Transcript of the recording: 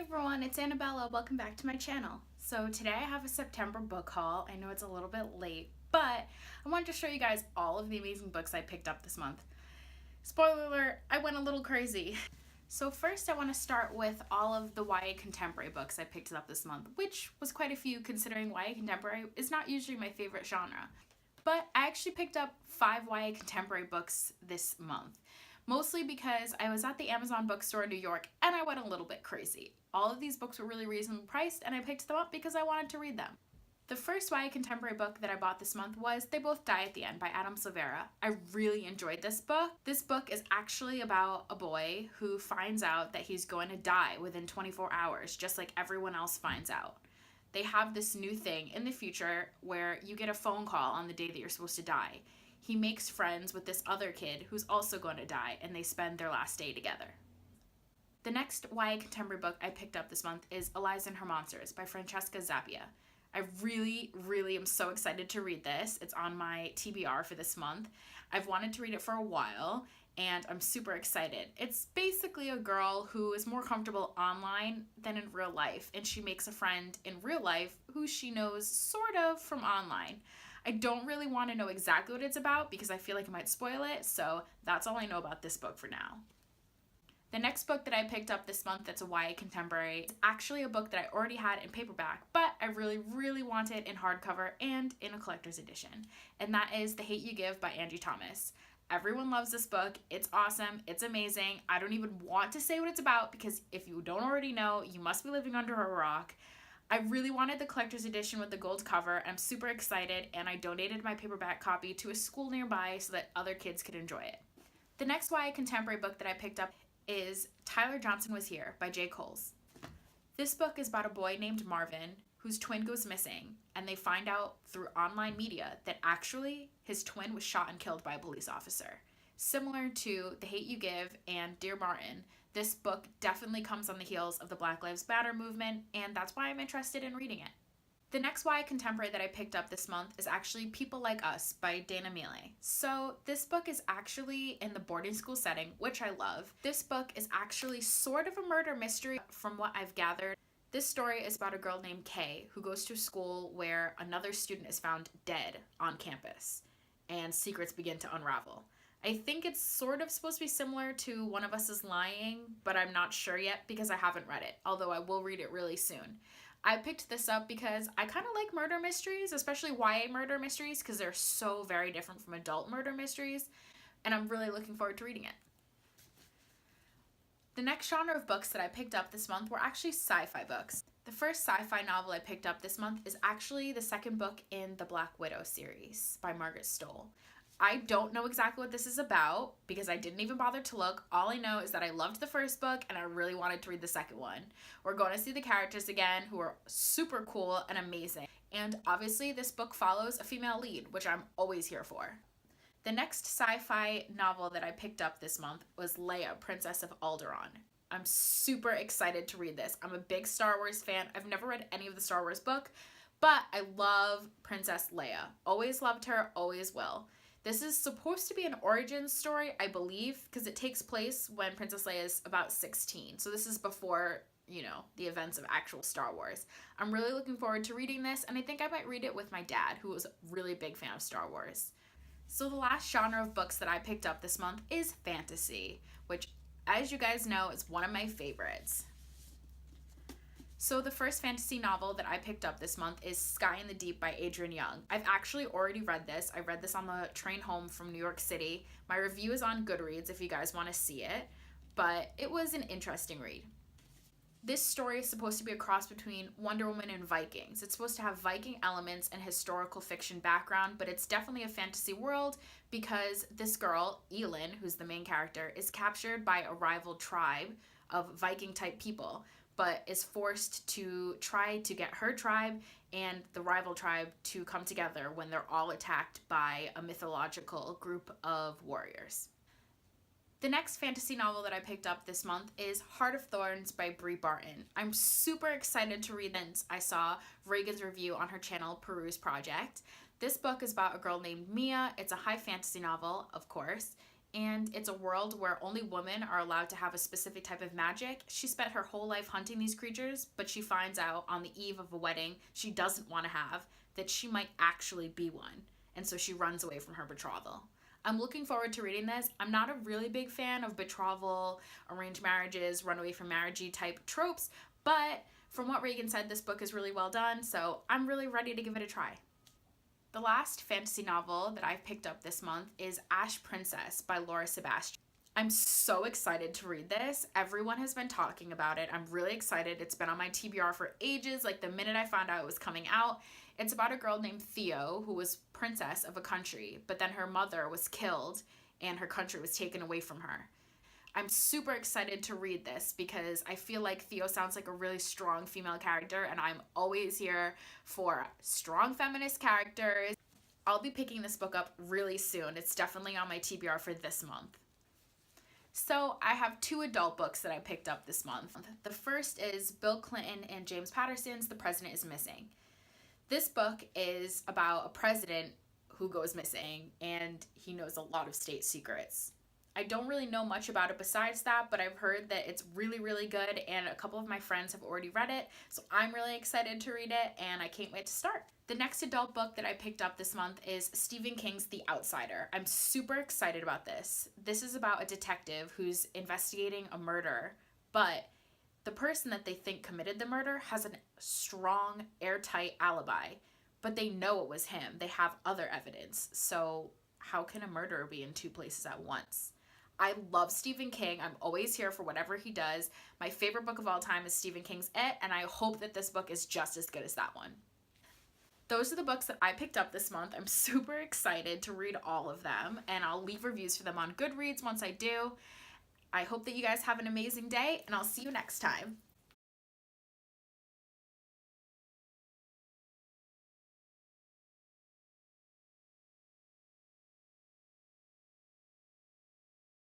everyone, it's Annabella. Welcome back to my channel. So today I have a September book haul. I know it's a little bit late, but I wanted to show you guys all of the amazing books I picked up this month. Spoiler alert, I went a little crazy. So first I want to start with all of the YA contemporary books I picked up this month, which was quite a few considering YA contemporary is not usually my favorite genre. But I actually picked up 5 YA contemporary books this month. Mostly because I was at the Amazon bookstore in New York and I went a little bit crazy. All of these books were really reasonably priced and I picked them up because I wanted to read them. The first YA contemporary book that I bought this month was They Both Die at the End by Adam Silvera. I really enjoyed this book. This book is actually about a boy who finds out that he's going to die within 24 hours, just like everyone else finds out. They have this new thing in the future where you get a phone call on the day that you're supposed to die. He makes friends with this other kid who's also going to die, and they spend their last day together. The next YA contemporary book I picked up this month is Eliza and Her Monsters by Francesca Zappia. I really am so excited to read this. It's on my TBR for this month. I've wanted to read it for a while, and I'm super excited. It's basically a girl who is more comfortable online than in real life, and she makes a friend in real life who she knows sort of from online. I don't really want to know exactly what it's about because I feel like it might spoil it, so that's all I know about this book for now. The next book that I picked up this month that's a YA contemporary is actually a book that I already had in paperback, but I really wanted in hardcover and in a collector's edition, and that is The Hate U Give by Angie Thomas. Everyone loves this book. It's awesome. It's amazing. I don't even want to say what it's about because if you don't already know, you must be living under a rock. I really wanted the collector's edition with the gold cover. I'm super excited, and I donated my paperback copy to a school nearby so that other kids could enjoy it. The next YA contemporary book that I picked up is Tyler Johnson Was Here by J. Coles. This book is about a boy named Marvin whose twin goes missing, and they find out through online media that actually his twin was shot and killed by a police officer. Similar to The Hate U Give and Dear Martin, this book definitely comes on the heels of the Black Lives Matter movement, and that's why I'm interested in reading it. The next YA contemporary that I picked up this month is actually People Like Us by Dana Mealy. So this book is actually in the boarding school setting, which I love. This book is actually sort of a murder mystery from what I've gathered. This story is about a girl named Kay who goes to a school where another student is found dead on campus, and secrets begin to unravel. I think it's sort of supposed to be similar to One of Us is Lying, but I'm not sure yet because I haven't read it, although I will read it really soon. I picked this up because I kind of like murder mysteries, especially YA murder mysteries, because they're so very different from adult murder mysteries, and I'm really looking forward to reading it. The next genre of books that I picked up this month were actually sci-fi books. The first sci-fi novel I picked up this month is actually the second book in the Black Widow series by Margaret Stohl. I don't know exactly what this is about because I didn't even bother to look. All I know is that I loved the first book and I really wanted to read the second one. We're going to see the characters again who are super cool and amazing. And obviously this book follows a female lead, which I'm always here for. The next sci-fi novel that I picked up this month was Leia, Princess of Alderaan. I'm super excited to read this. I'm a big Star Wars fan. I've never read any of the Star Wars book, but I love Princess Leia. Always loved her, always will. This is supposed to be an origin story, I believe, because it takes place when Princess Leia is about 16. So this is before, the events of actual Star Wars. I'm really looking forward to reading this, and I think I might read it with my dad, who was a really big fan of Star Wars. So the last genre of books that I picked up this month is fantasy, which, as you guys know, is one of my favorites. So the first fantasy novel that I picked up this month is Sky in the Deep by Adrienne Young. I've actually already read this. I read this on the train home from New York City. My review is on Goodreads if you guys want to see it, but it was an interesting read. This story is supposed to be a cross between Wonder Woman and Vikings. It's supposed to have Viking elements and historical fiction background, but it's definitely a fantasy world because this girl, Elin, who's the main character, is captured by a rival tribe of Viking-type people, but is forced to try to get her tribe and the rival tribe to come together when they're all attacked by a mythological group of warriors. The next fantasy novel that I picked up this month is Heart of Thorns by Brie Barton. I'm super excited to read this. I saw Reagan's review on her channel, Peruse Project. This book is about a girl named Mia. It's a high fantasy novel, of course, and it's a world where only women are allowed to have a specific type of magic. She spent her whole life hunting these creatures, but she finds out on the eve of a wedding she doesn't want to have that she might actually be one, and so she runs away from her betrothal. I'm looking forward to reading this. I'm not a really big fan of betrothal, arranged marriages, runaway from marriagey type tropes, but from what Reagan said, this book is really well done, so I'm really ready to give it a try. The last fantasy novel that I've picked up this month is Ash Princess by Laura Sebastian. I'm so excited to read this. Everyone has been talking about it. I'm really excited. It's been on my TBR for ages, like the minute I found out it was coming out. It's about a girl named Theo who was princess of a country, but then her mother was killed and her country was taken away from her. I'm super excited to read this because I feel like Theo sounds like a really strong female character, and I'm always here for strong feminist characters. I'll be picking this book up really soon. It's definitely on my TBR for this month. So I have 2 adult books that I picked up this month. The first is Bill Clinton and James Patterson's The President is Missing. This book is about a president who goes missing, and he knows a lot of state secrets. I don't really know much about it besides that, but I've heard that it's really, really good, and a couple of my friends have already read it, so I'm really excited to read it, and I can't wait to start. The next adult book that I picked up this month is Stephen King's The Outsider. I'm super excited about this. This is about a detective who's investigating a murder, but the person that they think committed the murder has a strong, airtight alibi, but they know it was him. They have other evidence, so how can a murderer be in 2 places at once? I love Stephen King. I'm always here for whatever he does. My favorite book of all time is Stephen King's It, and I hope that this book is just as good as that one. Those are the books that I picked up this month. I'm super excited to read all of them, and I'll leave reviews for them on Goodreads once I do. I hope that you guys have an amazing day, and I'll see you next time.